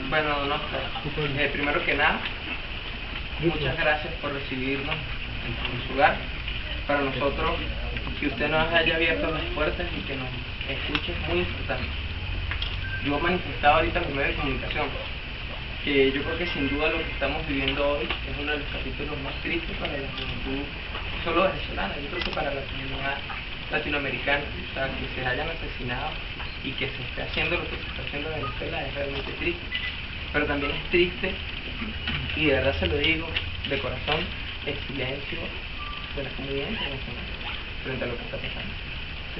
Bueno, don Oscar, primero que nada, muchas gracias por recibirnos en su hogar. Para nosotros, que usted nos haya abierto las puertas y que nos escuche es muy importante. Yo manifestaba ahorita en los medios de comunicación que yo creo que sin duda lo que estamos viviendo hoy es uno de los capítulos más tristes para la juventud, no solo venezolana, yo creo que para la comunidad latinoamericana. O sea, que se hayan asesinado y que se esté haciendo lo que se está haciendo en Venezuela es realmente triste. Pero también es triste, y de verdad se lo digo de corazón, el silencio de la comunidad internacional frente a lo que está pasando.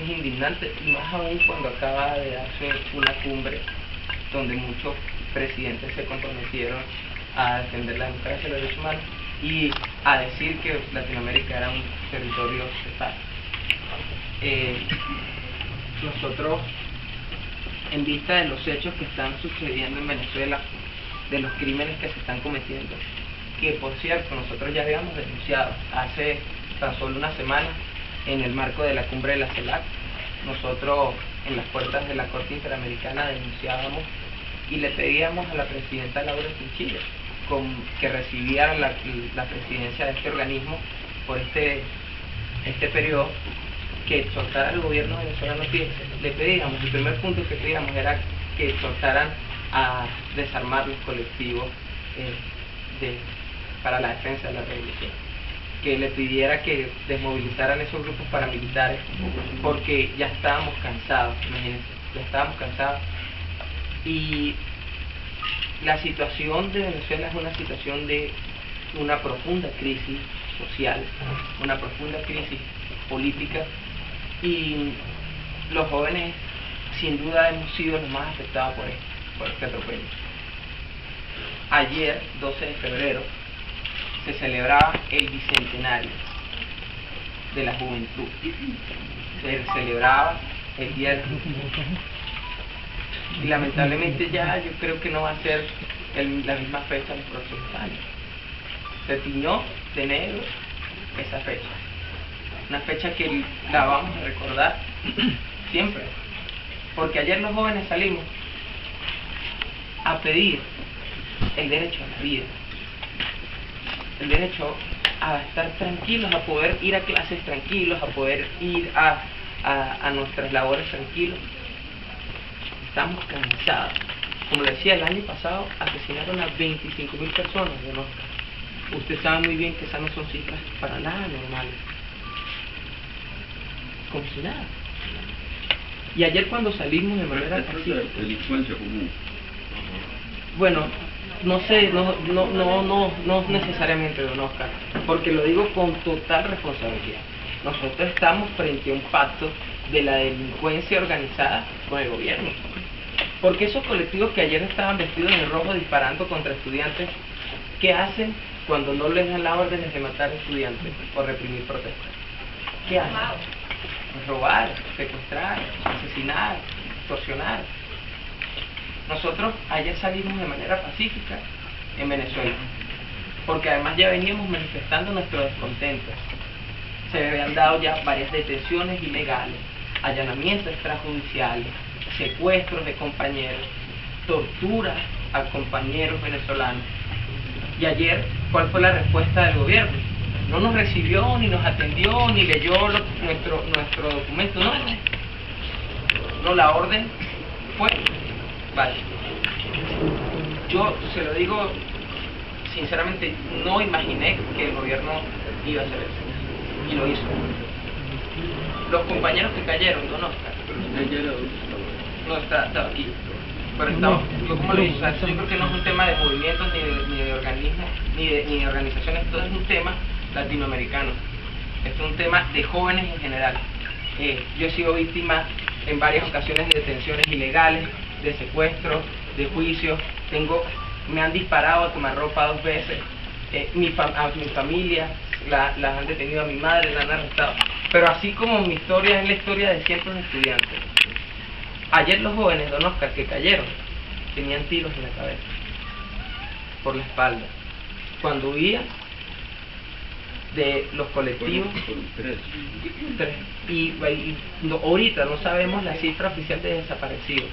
Es indignante, y más aún cuando acaba de darse una cumbre donde muchos presidentes se comprometieron a defender la democracia y los derechos humanos y a decir que Latinoamérica era un territorio de paz. Nosotros, en vista de los hechos que están sucediendo en Venezuela, de los crímenes que se están cometiendo, que por cierto nosotros ya habíamos denunciado hace tan solo una semana en el marco de la cumbre de la CELAC, nosotros en las puertas de la Corte Interamericana denunciábamos y le pedíamos a la presidenta Laura Chinchilla que recibiera la presidencia de este organismo por este periodo, que exhortara al gobierno venezolano. Le pedíamos, el primer punto que pedíamos era que exhortaran a desarmar los colectivos para la defensa de la revolución, que le pidiera que desmovilizaran esos grupos paramilitares, porque ya estábamos cansados, imagínense, ya estábamos cansados. Y la situación de Venezuela es una situación de una profunda crisis social, una profunda crisis política, y los jóvenes sin duda hemos sido los más afectados por este atropello. Ayer, 12 de febrero, se celebraba el bicentenario de la juventud. Se celebraba el Día de la Juventud. Y lamentablemente ya yo creo que no va a ser la misma fecha en los próximos años. Se tiñó de negro esa fecha. Una fecha que la vamos a recordar siempre. Porque ayer los jóvenes salimos a pedir el derecho a la vida, el derecho a estar tranquilos, a poder ir a clases tranquilos, a poder ir a nuestras labores tranquilos. Estamos cansados. Como decía, el año pasado asesinaron a 25.000 personas, ¿no? Usted sabe muy bien que esas no son cifras para nada normales. Como si nada. Y ayer cuando salimos de manera pacífica, delincuencia común. bueno, no sé, no necesariamente, don Oscar, porque lo digo con total responsabilidad. Nosotros estamos frente a un pacto de la delincuencia organizada con el gobierno. Porque esos colectivos que ayer estaban vestidos de rojo disparando contra estudiantes, ¿qué hacen cuando no les dan la orden de matar estudiantes o reprimir protestas? ¿Qué hacen? Pues robar, secuestrar, asesinar, extorsionar. Nosotros ayer salimos de manera pacífica en Venezuela, porque además ya veníamos manifestando nuestro descontento. Se habían dado ya varias detenciones ilegales, allanamientos extrajudiciales, secuestros de compañeros, torturas a compañeros venezolanos. Y ayer, ¿cuál fue la respuesta del gobierno? No nos recibió, ni nos atendió, ni leyó nuestro documento, no, la orden fue, vale. Yo se lo digo sinceramente, no imaginé que el gobierno iba a hacer eso, y lo hizo. Los compañeros que cayeron, don Oscar, no está aquí, pero estaba, yo como le dije, yo creo que no es un tema de movimientos, ni de organismos, ni de organizaciones, esto es un tema latinoamericano, esto es un tema de jóvenes en general. Yo he sido víctima en varias ocasiones de detenciones ilegales, de secuestros, de juicios, me han disparado a quemarropa 2 veces, a mi familia la han detenido, a mi madre la han arrestado, pero así como mi historia es la historia de cientos de estudiantes. Ayer los jóvenes, don Oscar, que cayeron, tenían tiros en la cabeza, por la espalda, cuando huían de los colectivos. Y ahorita no sabemos la cifra oficial de desaparecidos,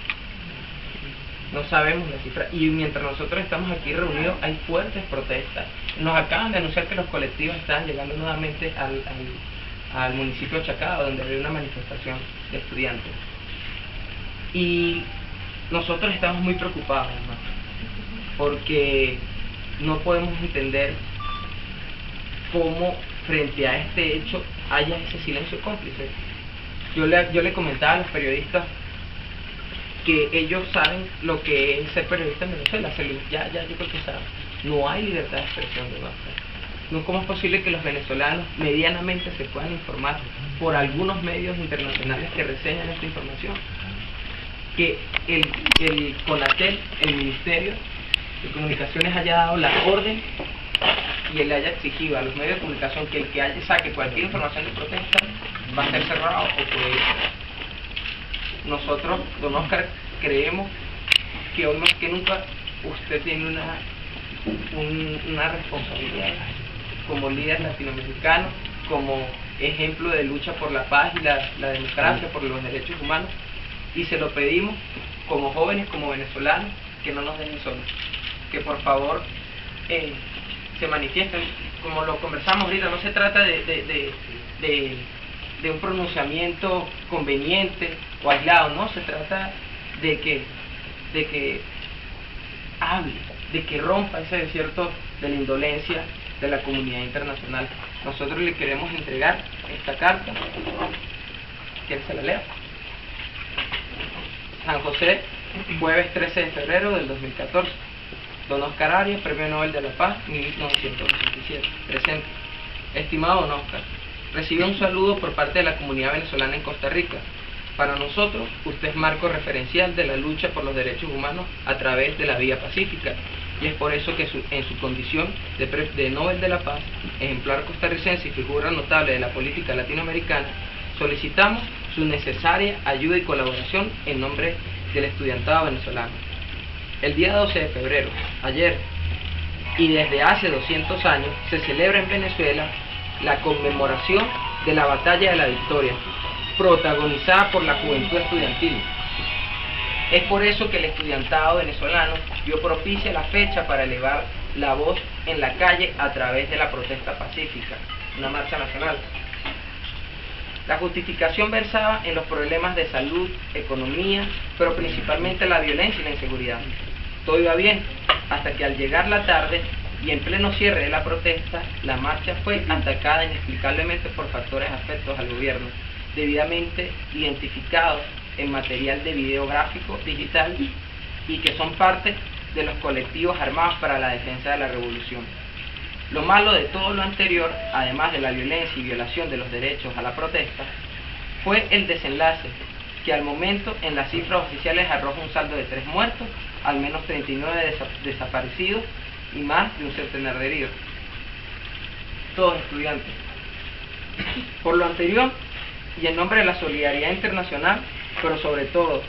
no sabemos la cifra, y mientras nosotros estamos aquí reunidos hay fuertes protestas. Nos acaban de anunciar que los colectivos están llegando nuevamente al municipio de Chacao, donde hay una manifestación de estudiantes. Y nosotros estamos muy preocupados, hermano, porque no podemos entender cómo frente a este hecho haya ese silencio cómplice. Yo le comentaba a los periodistas que ellos saben lo que es ser periodista en Venezuela. Ya yo creo que saben. No hay libertad de expresión de Venezuela. No, ¿cómo es posible que los venezolanos medianamente se puedan informar por algunos medios internacionales que reseñan esta información? Que el CONATEL, el Ministerio de Comunicaciones, haya dado la orden y él haya exigido a los medios de comunicación que el que saque cualquier información de protesta va a ser cerrado o prohibido. Nosotros, don Oscar, creemos que hoy más que nunca usted tiene una responsabilidad como líder latinoamericano, como ejemplo de lucha por la paz y la democracia, por los derechos humanos, y se lo pedimos como jóvenes, como venezolanos, que no nos dejen solos, que por favor se manifiesten, como lo conversamos ahorita. No se trata de un pronunciamiento conveniente o aislado, no, se trata de que hable, de que rompa ese desierto de la indolencia de la comunidad internacional. Nosotros le queremos entregar esta carta. ¿Quién se la lea? San José, jueves 13 de febrero del 2014. Don Oscar Arias, Premio Nobel de la Paz, 1987. Presente. Estimado Don Oscar, recibe un saludo por parte de la comunidad venezolana en Costa Rica. Para nosotros, usted es marco referencial de la lucha por los derechos humanos a través de la vía pacífica, y es por eso que en su condición de Nobel de la Paz, ejemplar costarricense y figura notable de la política latinoamericana, solicitamos su necesaria ayuda y colaboración en nombre del estudiantado venezolano. El día 12 de febrero, ayer, y desde hace 200 años, se celebra en Venezuela la conmemoración de la Batalla de la Victoria, protagonizada por la juventud estudiantil. Es por eso que el estudiantado venezolano dio propicia la fecha para elevar la voz en la calle a través de la protesta pacífica, una marcha nacional. La justificación versaba en los problemas de salud, economía, pero principalmente la violencia y la inseguridad. Todo iba bien, hasta que al llegar la tarde y en pleno cierre de la protesta, la marcha fue atacada inexplicablemente por factores afectos al gobierno, debidamente identificados en material de videográfico digital y que son parte de los colectivos armados para la defensa de la revolución. Lo malo de todo lo anterior, además de la violencia y violación de los derechos a la protesta, fue el desenlace, que al momento en las cifras oficiales arroja un saldo de 3 muertos, al menos 39 desaparecidos y más de un centenar de heridos, todos estudiantes. Por lo anterior, y en nombre de la solidaridad internacional, pero sobre todo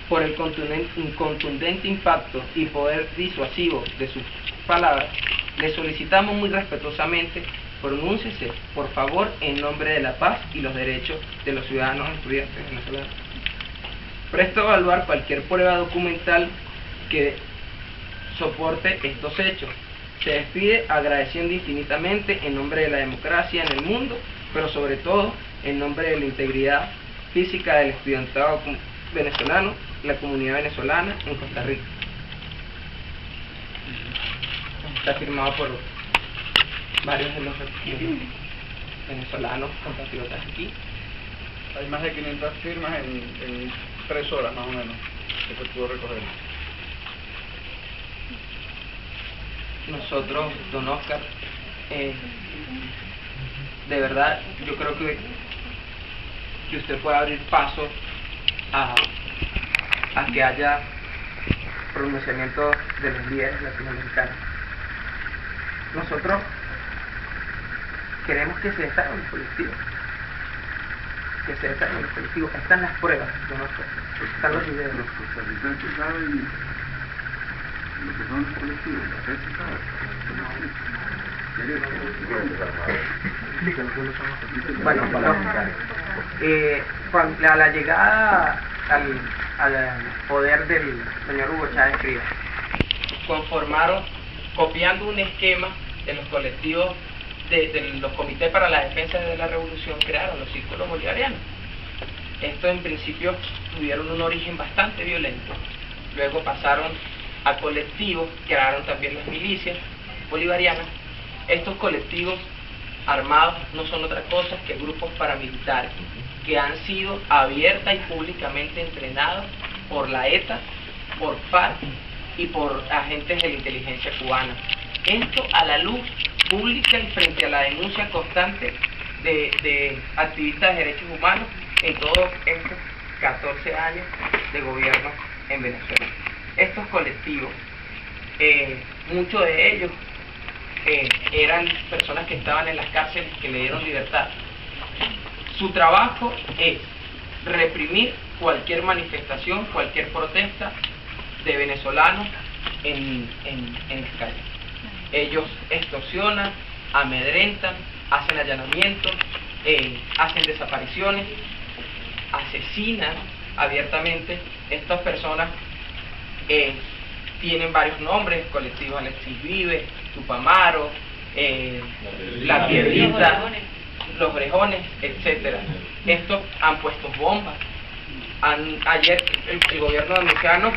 por el contundente impacto y poder disuasivo de sus palabras, le solicitamos muy respetuosamente: pronúnciese, por favor, en nombre de la paz y los derechos de los ciudadanos estudiantes venezolanos. Presto a evaluar cualquier prueba documental que soporte estos hechos. Se despide agradeciendo infinitamente en nombre de la democracia en el mundo, pero sobre todo en nombre de la integridad física del estudiantado venezolano, la comunidad venezolana en Costa Rica. Está firmado por varios de los venezolanos compatriotas aquí. Hay más de 500 firmas en 3 horas más o menos que se pudo recoger. Nosotros, don Oscar, de verdad, yo creo que usted puede abrir paso a que haya pronunciamiento de los líderes latinoamericanos. Nosotros queremos que se desarrolle el colectivo. Que se desarrolle el colectivo. Están las pruebas, don Oscar. Están los videos. Los costarricenses saben lo que son los colectivos. La gente sabe. Bueno, a la llegada al poder del señor Hugo Chávez Frías. Conformaron, copiando un esquema de los colectivos, de los comités para la defensa de la revolución, crearon los círculos bolivarianos. Estos en principio tuvieron un origen bastante violento, luego pasaron a colectivos, crearon también las milicias bolivarianas. Estos colectivos armados no son otra cosa que grupos paramilitares que han sido abierta y públicamente entrenados por la ETA, por FARC y por agentes de la inteligencia cubana. Esto a la luz pública y frente a la denuncia constante de activistas de derechos humanos en todos estos 14 años de gobierno en Venezuela. Estos colectivos, muchos de ellos eran personas que estaban en las cárceles, que le dieron libertad. Su trabajo es reprimir cualquier manifestación, cualquier protesta de venezolanos en las calles. Ellos extorsionan, amedrentan, hacen allanamientos, hacen desapariciones, asesinan abiertamente. Estas personas tienen varios nombres: colectivos Alexis Vive, Tupamaro, La Piedrita, Los Orejones, etcétera. Estos han puesto bombas. Ayer el gobierno anunciano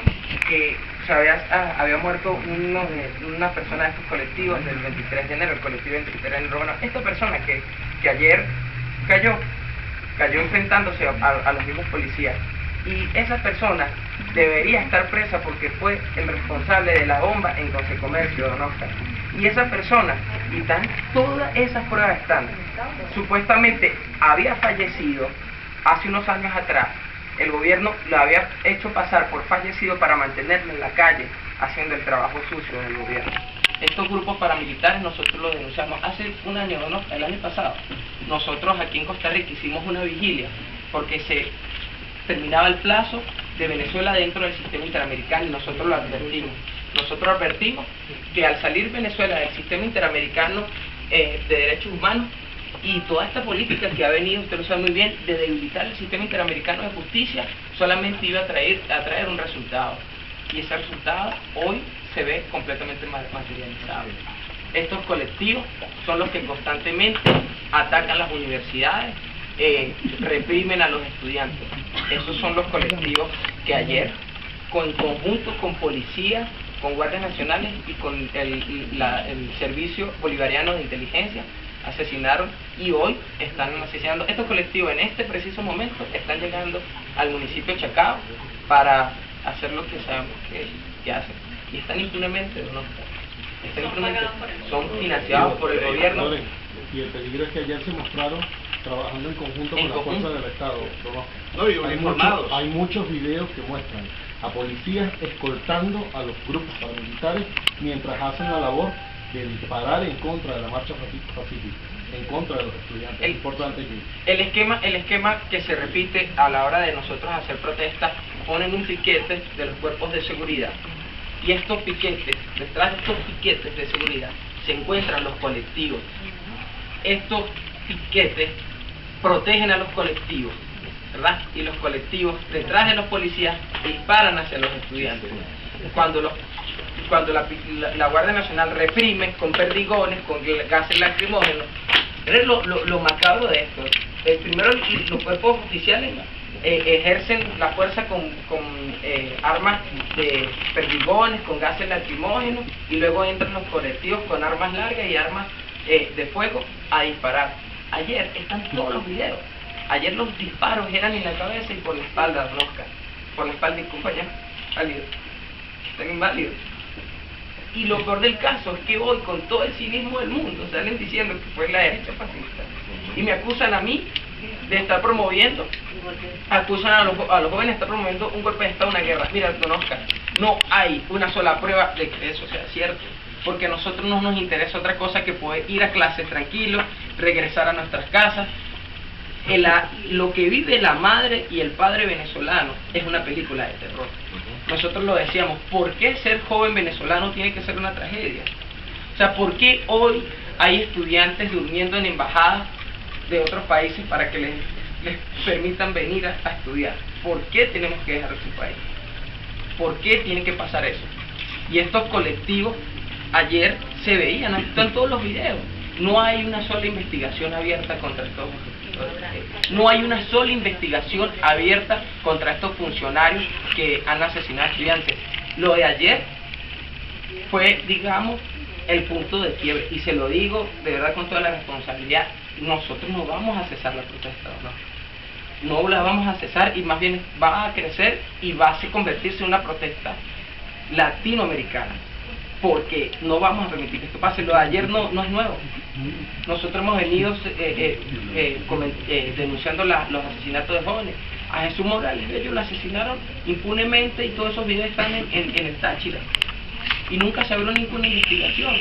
que se había muerto una persona de estos colectivos del 23 de enero, el colectivo 23 de enero. Bueno, esta persona que ayer cayó enfrentándose a los mismos policías, y esa persona debería estar presa porque fue el responsable de la bomba en Consecomercio, don Oscar. Y esa persona, y todas esas pruebas están, supuestamente había fallecido hace unos años atrás. El gobierno lo había hecho pasar por fallecido para mantenerlo en la calle haciendo el trabajo sucio del gobierno. Estos grupos paramilitares nosotros los denunciamos hace un año, ¿no? El año pasado. Nosotros aquí en Costa Rica hicimos una vigilia porque se terminaba el plazo de Venezuela dentro del sistema interamericano, y nosotros lo advertimos. Nosotros advertimos que al salir Venezuela del sistema interamericano de derechos humanos, y toda esta política que ha venido, usted lo sabe muy bien, de debilitar el sistema interamericano de justicia, solamente iba a traer un resultado. Y ese resultado hoy se ve completamente materializado. Estos colectivos son los que constantemente atacan las universidades, reprimen a los estudiantes. Esos son los colectivos que ayer, en conjunto con policías, con guardias nacionales y con el Servicio Bolivariano de Inteligencia, asesinaron, y hoy están asesinando. Estos colectivos en este preciso momento están llegando al municipio de Chacao para hacer lo que sabemos que hacen, y están impunemente, ¿no? Están impunemente, son financiados por el gobierno. Y el peligro es que ayer se mostraron trabajando en conjunto con las fuerzas del Estado, No, y uniformados. Hay muchos videos que muestran a policías escoltando a los grupos paramilitares mientras hacen la labor de disparar en contra de la marcha pacífica, en contra de los estudiantes. Es importante que el esquema que se repite a la hora de nosotros hacer protestas, ponen un piquete de los cuerpos de seguridad, y estos piquetes, detrás de estos piquetes de seguridad se encuentran los colectivos. Estos piquetes protegen a los colectivos, ¿verdad? Y los colectivos, detrás de los policías, disparan hacia los estudiantes. Cuando la Guardia Nacional reprime con perdigones, con gases lacrimógenos. Lo macabro de esto: primero los cuerpos oficiales ejercen la fuerza con armas de perdigones, con gases lacrimógenos, y luego entran los colectivos con armas largas y armas de fuego a disparar. Ayer están todos los videos. Ayer los disparos eran en la cabeza y por la espalda, Oscar. Por la espalda, disculpa ya, válido. Están inválidos. Y lo peor del caso es que hoy, con todo el cinismo del mundo, salen diciendo que fue la derecha fascista. Y me acusan a mí de estar promoviendo, acusan a los jóvenes de estar promoviendo un golpe de Estado, una guerra. Mira, don Oscar, no hay una sola prueba de que eso sea cierto, porque a nosotros no nos interesa otra cosa que poder ir a clases tranquilos, regresar a nuestras casas. Lo que vive la madre y el padre venezolano es una película de terror. Nosotros lo decíamos: ¿por qué ser joven venezolano tiene que ser una tragedia? O sea, ¿por qué hoy hay estudiantes durmiendo en embajadas de otros países para que les permitan venir a estudiar? ¿por qué tenemos que dejar su país? ¿Por qué tiene que pasar eso? Y estos colectivos ayer se veían, están todos los videos. No hay una sola investigación abierta contra estos, no hay una sola investigación abierta contra estos funcionarios que han asesinado a estudiantes. Lo de ayer fue, digamos, el punto de quiebre, y se lo digo de verdad con toda la responsabilidad, nosotros no vamos a cesar la protesta, no la vamos a cesar, y más bien va a crecer y va a convertirse en una protesta latinoamericana, porque no vamos a permitir que esto pase. Lo de ayer no es nuevo. Nosotros hemos venido denunciando los asesinatos de jóvenes. A Jesús Morales, ellos lo asesinaron impunemente, y todos esos videos están en el Táchira, y nunca se abrió ninguna investigación,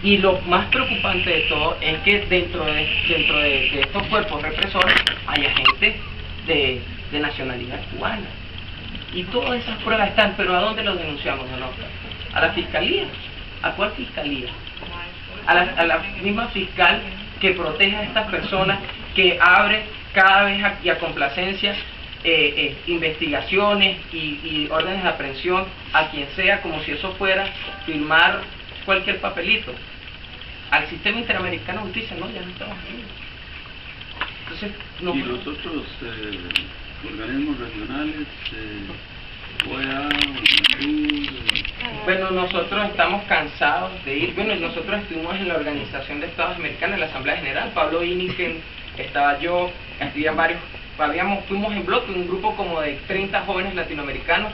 y lo más preocupante de todo es que dentro de estos cuerpos represores haya gente de nacionalidad cubana, y todas esas pruebas están. Pero ¿a dónde los denunciamos, no? ¿A la fiscalía? ¿A cuál fiscalía? A la misma fiscal que protege a estas personas, que abre cada vez y a complacencia investigaciones y órdenes de aprehensión a quien sea, como si eso fuera firmar cualquier papelito. Al sistema interamericano de justicia, no, ya no estamos aquí. Entonces, no. ¿Y los otros organismos regionales, OEA, UNASUR? Bueno, nosotros estamos cansados de ir. Bueno, nosotros estuvimos en la Organización de Estados Americanos, en la Asamblea General. Pablo Iniken, estaba yo, habían varios. Fuimos en bloque, un grupo como de 30 jóvenes latinoamericanos,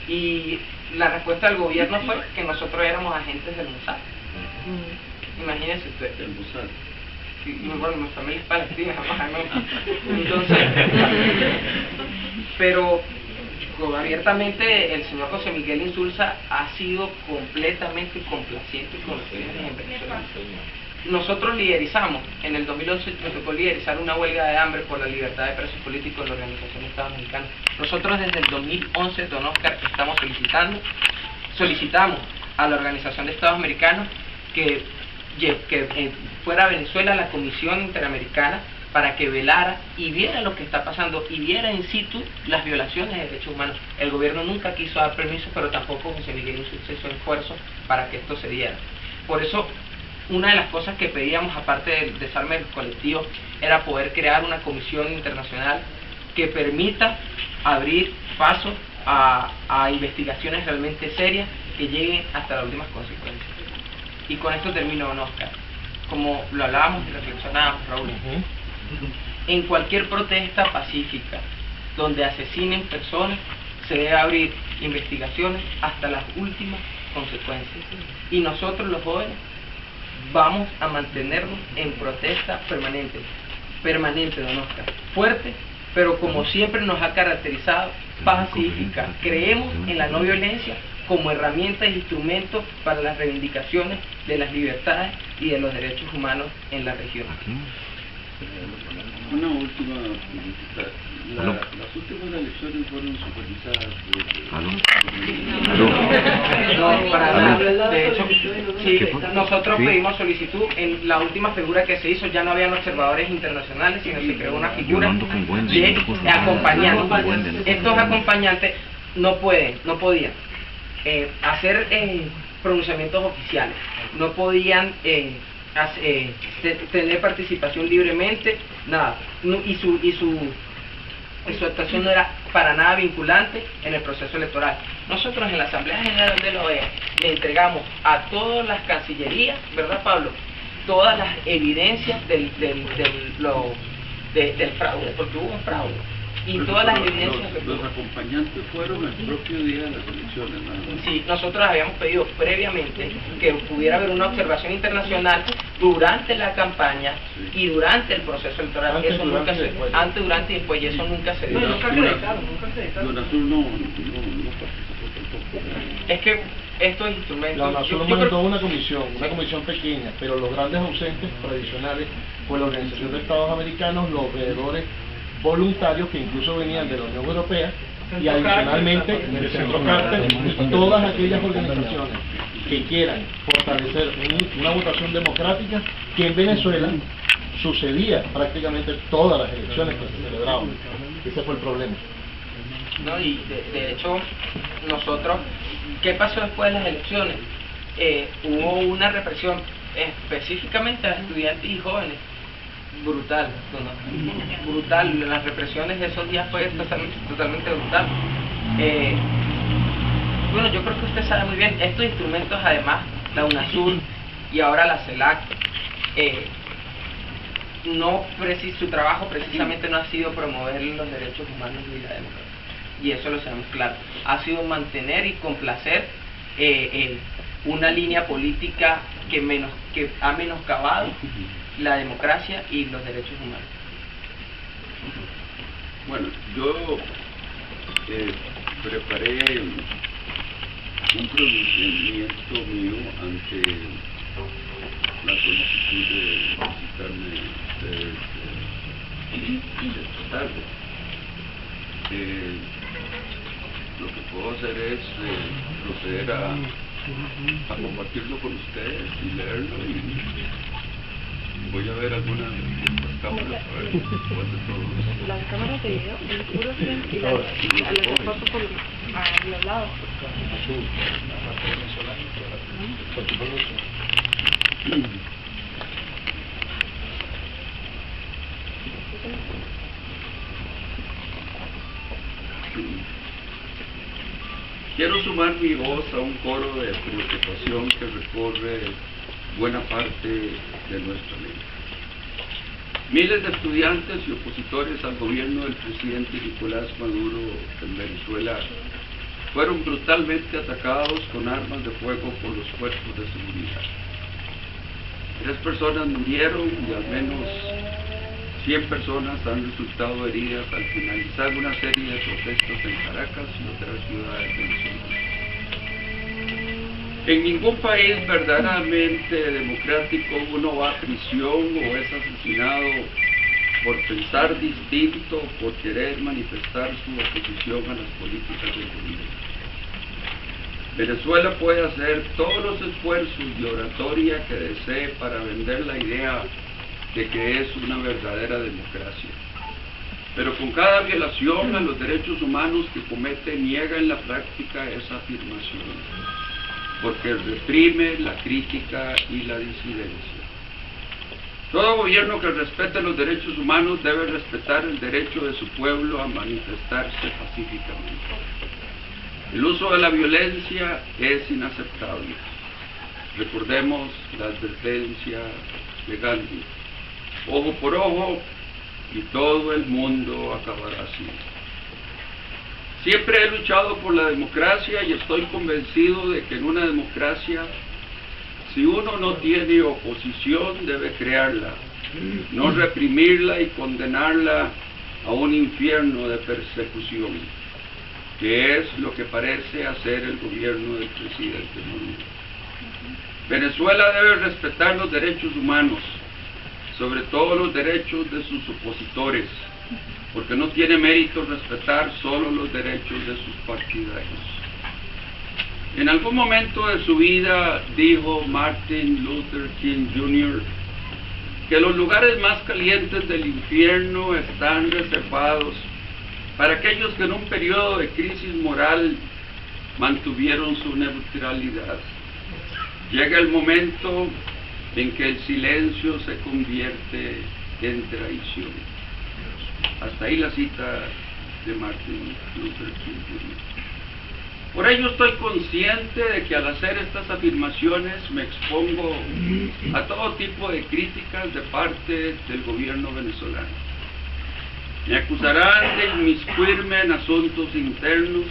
y la respuesta del gobierno fue que nosotros éramos agentes del Mossad. Imagínense ustedes. El Mossad. Sí, bueno, mi familia es palestina, ¿no? Entonces, pero abiertamente el señor José Miguel Insulza ha sido completamente complaciente con los crímenes en Venezuela. Nosotros liderizamos, en el 2011 nos tocó liderizar una huelga de hambre por la libertad de presos políticos en la Organización de Estados Americanos. Nosotros desde el 2011, don Oscar, estamos solicitamos a la Organización de Estados Americanos que fuera a Venezuela la Comisión Interamericana para que velara y viera lo que está pasando, y viera in situ las violaciones de derechos humanos. El gobierno nunca quiso dar permiso, pero tampoco José Miguel Insulza hizo esfuerzo para que esto se diera. Por eso, una de las cosas que pedíamos, aparte del desarme del colectivo, era poder crear una comisión internacional que permita abrir paso a investigaciones realmente serias que lleguen hasta las últimas consecuencias. Y con esto termino, don Oscar. Como lo hablábamos y reflexionábamos, Raúl, en cualquier protesta pacífica donde asesinen personas, se debe abrir investigaciones hasta las últimas consecuencias. Y nosotros, los jóvenes, vamos a mantenernos en protesta permanente, don Oscar, fuerte, pero como siempre nos ha caracterizado, pacífica. Creemos en la no violencia como herramienta e instrumento para las reivindicaciones de las libertades y de los derechos humanos en la región. Una última pregunta. Las últimas elecciones fueron supervisadas No, para nada. De hecho, sí, nosotros pedimos solicitud. En la última figura que se hizo ya no habían observadores internacionales, sino se creó una figura de acompañantes. Estos acompañantes no podían hacer pronunciamientos oficiales, no podían tener participación libremente, nada, y su actuación no era para nada vinculante en el proceso electoral. Nosotros en la Asamblea General de la OEA le entregamos a todas las cancillerías, ¿verdad, Pablo?, todas las evidencias del fraude, porque hubo un fraude, y todas las evidencias. Los acompañantes fueron el propio día de las elecciones, ¿no? Sí, nosotros habíamos pedido previamente que pudiera haber una observación internacional durante la campaña y durante el proceso electoral. Antes, eso nunca se dio. Antes, durante y después, y eso nunca se dio. Nunca acreditaron. UNASUR no participó tampoco. Es que estos instrumentos. La UNASUR mandó una comisión pequeña, pero los grandes ausentes tradicionales fue la Organización de Estados Americanos, los veedores voluntarios que incluso venían de la Unión Europea, y adicionalmente el Centro Carter y todas aquellas organizaciones que quieran fortalecer una votación democrática, que en Venezuela sucedía prácticamente todas las elecciones que se celebraban. Ese fue el problema. No, y de hecho, nosotros, ¿qué pasó después de las elecciones? Hubo una represión específicamente a estudiantes y jóvenes, brutal, ¿no? Brutal. Las represiones de esos días fue totalmente brutal. Bueno, yo creo que usted sabe muy bien, estos instrumentos, además, la UNASUR y ahora la CELAC, su trabajo precisamente no ha sido promover los derechos humanos y la democracia, y eso lo sabemos claro. Ha sido mantener y complacer una línea política que ha menoscabado la democracia y los derechos humanos. Bueno, yo preparé un pronunciamiento mío ante la solicitud de visitarme ustedes esta tarde. Lo que puedo hacer es proceder a compartirlo con ustedes y leerlo, y voy a ver algunas cámaras a ver cuál de todos. Las cámaras de video, el puro y las fotos por los lados. Quiero sumar mi voz a un coro de preocupación que recorre buena parte de nuestra mente. Miles de estudiantes y opositores al gobierno del presidente Nicolás Maduro en Venezuela fueron brutalmente atacados con armas de fuego por los cuerpos de seguridad. 3 personas murieron y al menos 100 personas han resultado heridas al finalizar una serie de protestas en Caracas y otras ciudades venezolanas. En ningún país verdaderamente democrático uno va a prisión o es asesinado por pensar distinto o por querer manifestar su oposición a las políticas del gobierno. Venezuela puede hacer todos los esfuerzos de oratoria que desee para vender la idea de que es una verdadera democracia. Pero con cada violación a los derechos humanos que comete, niega en la práctica esa afirmación, porque reprime la crítica y la disidencia. Todo gobierno que respete los derechos humanos debe respetar el derecho de su pueblo a manifestarse pacíficamente. El uso de la violencia es inaceptable. Recordemos la advertencia de Gandhi: ojo por ojo y todo el mundo acabará así. Siempre he luchado por la democracia y estoy convencido de que en una democracia, si uno no tiene oposición, debe crearla, no reprimirla y condenarla a un infierno de persecución, que es lo que parece hacer el gobierno del presidente Maduro. Venezuela debe respetar los derechos humanos, sobre todo los derechos de sus opositores, porque no tiene mérito respetar solo los derechos de sus partidarios. En algún momento de su vida dijo Martin Luther King Jr. que los lugares más calientes del infierno están reservados para aquellos que en un periodo de crisis moral mantuvieron su neutralidad. Llega el momento en que el silencio se convierte en traición. Hasta ahí la cita de Martin Luther King Jr. Por ello estoy consciente de que al hacer estas afirmaciones me expongo a todo tipo de críticas de parte del gobierno venezolano. Me acusarán de inmiscuirme en asuntos internos,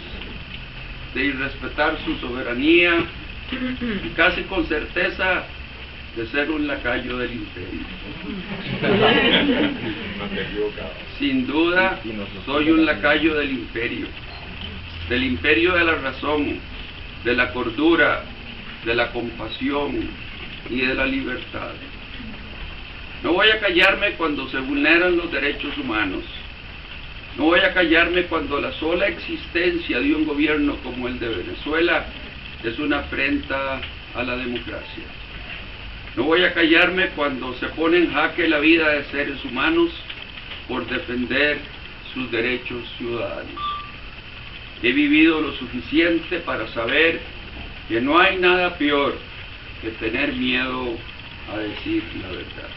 de irrespetar su soberanía y casi con certeza de ser un lacayo del imperio. Sin duda, soy un lacayo del imperio de la razón, de la cordura, de la compasión y de la libertad. No voy a callarme cuando se vulneran los derechos humanos. No voy a callarme cuando la sola existencia de un gobierno como el de Venezuela es una afrenta a la democracia. No voy a callarme cuando se pone en jaque la vida de seres humanos por defender sus derechos ciudadanos. He vivido lo suficiente para saber que no hay nada peor que tener miedo a decir la verdad.